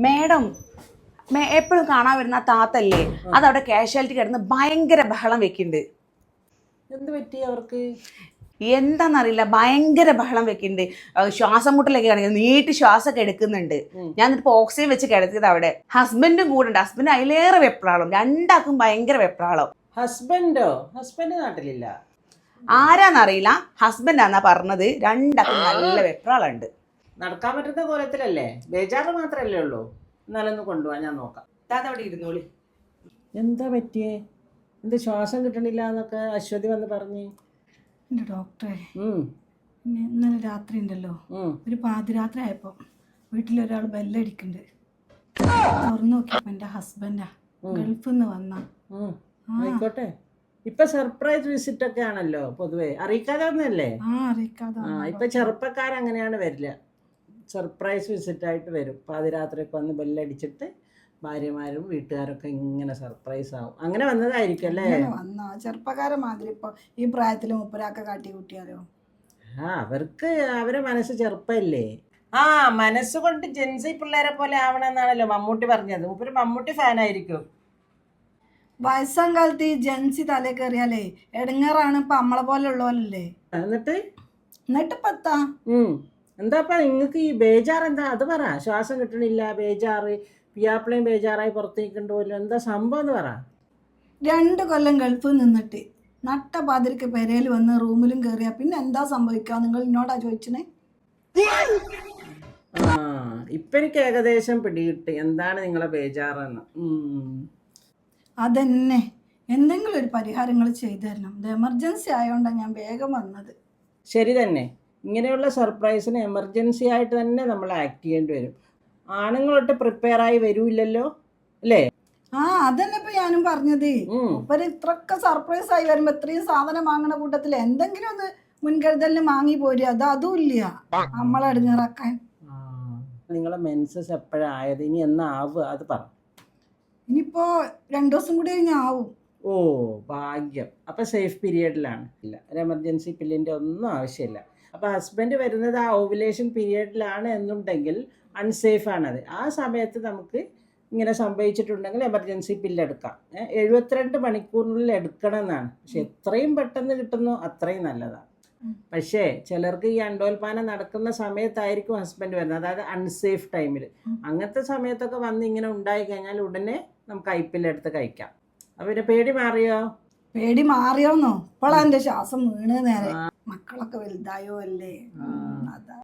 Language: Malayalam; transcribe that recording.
മേഡം എപ്പോഴും കാണാൻ വരുന്ന ആ താത്തല്ലേ അതവിടെ കാഷ്വാലിറ്റി കിടന്ന് ഭയങ്കര ബഹളം വെക്കുന്നുണ്ട്. എന്ത് പറ്റി അവർക്ക്? എന്താന്നറിയില്ല, ഭയങ്കര ബഹളം വെക്കുന്നുണ്ട്. ശ്വാസം മുട്ടലൊക്കെ കാണിക്കുന്നത്, നീട്ടി ശ്വാസമൊക്കെ എടുക്കുന്നുണ്ട്. ഞാൻ എന്നിട്ട് ഓക്സിജൻ വെച്ച് കിടത്തിയത് അവിടെ. ഹസ്ബൻഡും കൂടെ ഉണ്ട്. ഹസ്ബൻഡ് അതിലേറെ വെപ്രാളം, രണ്ടാക്കും ഭയങ്കര വെപ്രാളം. ഹസ്ബൻഡോ? ഹസ്ബൻഡ് നാട്ടിലില്ല. ആരാന്നറിയില്ല, ഹസ്ബൻഡാന്നാ പറഞ്ഞത്. രണ്ടാക്കും നല്ല വെപ്രാളുണ്ട്. നടക്കാൻ പറ്റുന്ന കോലത്തിലല്ലേ? ബേജാറ് മാത്രല്ലേ ഉള്ളൂ. എന്നാലൊന്ന് കൊണ്ടുപോവാൻ ഞാൻ നോക്കാം. അവിടെ ഇരുന്നോളി. എന്താ പറ്റിയേ? എന്ത് ശ്വാസം കിട്ടണില്ല എന്നൊക്കെ അശ്വതി വന്ന് പറഞ്ഞ്? എൻ്റെ ഡോക്ടറെ, ഇന്നലെ രാത്രി ഉണ്ടല്ലോ, ഒരു പാതിരാത്രി ആയപ്പോൾ വീട്ടിലൊരാൾ ബെല്ലടിക്കുന്നുണ്ട്. തുറന്നു നോക്കിയപ്പോൾ എൻ്റെ ഹസ്ബൻഡാ, ഗൾഫിൽ നിന്ന് വന്ന. ആയിക്കോട്ടെ, ഇപ്പൊ സർപ്രൈസ് വിസിറ്റ് ഒക്കെ ആണല്ലോ പൊതുവെ, അറിയിക്കാതെ ഒന്നല്ലേ? അറിയിക്കാതെ. ഇപ്പൊ ചെറുപ്പക്കാരങ്ങനെയാണ് വരില്ല, സർപ്രൈസ് വിസിറ്റ് ആയിട്ട് വരും. പാതിരാത്രിയൊക്കെ വന്ന് ബെല്ലടിച്ചിട്ട് ഭാര്യമാരും വീട്ടുകാരൊക്കെ ഇങ്ങനെ സർപ്രൈസ് ആവും. അങ്ങനെ വന്നതായിരിക്കും അല്ലേ? വന്ന ചെറുപ്പക്കാരെ മാതിരി ഇപ്പൊ ഈ പ്രായത്തിൽ മുപ്പരാക്കെ കാട്ടി കൂട്ടിയാലോ? അവർക്ക് അവരെ മനസ്സ് ചെറുപ്പല്ലേ. മനസ്സുകൊണ്ട് ജെൻസി പിള്ളേരെ പോലെ ആവണമെന്നാണല്ലോ മമ്മൂട്ടി പറഞ്ഞത്. മുപ്പര് മമ്മൂട്ടി ഫാനായിരിക്കും. വയസ്സാം കാലത്ത് ഈ ജെൻസി തലേ കയറിയാലേ എടങ്ങേറാണ്. ഇപ്പൊ നമ്മളെ പോലെ ഉള്ളവരല്ലേ. എന്നിട്ട് പത്താ എന്താപ്പാ നിങ്ങൾക്ക് ഈ ബേജാർ എന്താ? അത് പറ. ശ്വാസം കിട്ടണില്ല, ബേജാറ്, പിയാപ്പിളയും ബേജാറായി പുറത്തേക്കുണ്ടോ, എന്താ സംഭവം എന്ന് പറ. 2 കൊല്ലം ഗൾഫിൽ നിന്നിട്ട് നട്ട പാതിരിക്ക് പെരയിൽ വന്ന് റൂമിലും കയറിയാ പിന്നെ എന്താ സംഭവിക്കുക? നിങ്ങൾ എന്നോടാ ചോദിച്ചേ? ഇപ്പൊ എനിക്ക് ഏകദേശം പിടികിട്ടി എന്താണ് നിങ്ങളെ ബേജാറെന്ന്. അതന്നെ, എന്തെങ്കിലും ഒരു പരിഹാരങ്ങൾ ചെയ്തു തരണം. ഇത് എമർജൻസി ആയതുകൊണ്ടാണ് ഞാൻ വേഗം വന്നത്. ശരി തന്നെ, ഇങ്ങനെയുള്ള സർപ്രൈസിന് എമർജൻസി ആയിട്ട് തന്നെ നമ്മൾ ആക്ട് ചെയ്യേണ്ടി വരും. ആണുങ്ങളൊട്ട് പ്രിപ്പയർ ആയി വരൂല്ലല്ലോ അല്ലേ? അതന്നെ ഇപ്പൊ ഞാനും പറഞ്ഞത്. ഇവര് ഇത്രയൊക്കെ സർപ്രൈസ് ആയി വരുമ്പോ ഇത്രയും സാധനം വാങ്ങണ കൂട്ടത്തിൽ എന്തെങ്കിലും ഒന്ന് മുൻകരുതലിന് വാങ്ങി പോരുക. അതും ഇല്ല നമ്മളെ ഇടങ്ങേറാക്കാൻ. നിങ്ങളെ മെൻസസ് എപ്പോഴായത്? ഇനി എന്നാവുക അത് പറ. ഇനിയിപ്പോ 2 ദിവസം കൂടി കഴിഞ്ഞാവും. ഓ ഭാഗ്യം. അപ്പൊ സേഫ് പീരിയഡിലാണ്. ഇല്ല, ഒരു എമർജൻസി പില്ലിന്റെ ഒന്നും ആവശ്യമില്ല. അപ്പൊ ഹസ്ബൻഡ് വരുന്നത് ആ ഓവുലേഷൻ പീരിയഡിലാണ് എന്നുണ്ടെങ്കിൽ അൺസേഫ് ആണത്. ആ സമയത്ത് നമുക്ക് ഇങ്ങനെ സംഭവിച്ചിട്ടുണ്ടെങ്കിൽ എമർജൻസി പില്ലെടുക്കാം. 72 മണിക്കൂറിനുള്ളിൽ എടുക്കണം എന്നാണ്. പക്ഷെ എത്രയും പെട്ടെന്ന് കിട്ടുന്നോ അത്രയും നല്ലതാണ്. പക്ഷേ ചിലർക്ക് ഈ അണ്ടോൽപാനം നടക്കുന്ന സമയത്തായിരിക്കും ഹസ്ബൻഡ് വരുന്നത്, അതായത് അൺസേഫ് ടൈമിൽ. അങ്ങനത്തെ സമയത്തൊക്കെ വന്ന് ഇങ്ങനെ ഉണ്ടായി കഴിഞ്ഞാൽ ഉടനെ നമുക്ക് ഐപ്പില്ലെടുത്ത് കഴിക്കാം. അപ്പൊ പേടി മാറിയോ? പേടി മാറിയോന്നോ? ഇപ്പോഴാ എൻ്റെ ശ്വാസം വീണ് നേരെ. മക്കളൊക്കെ വലുതായോ അല്ലേ, അതാ.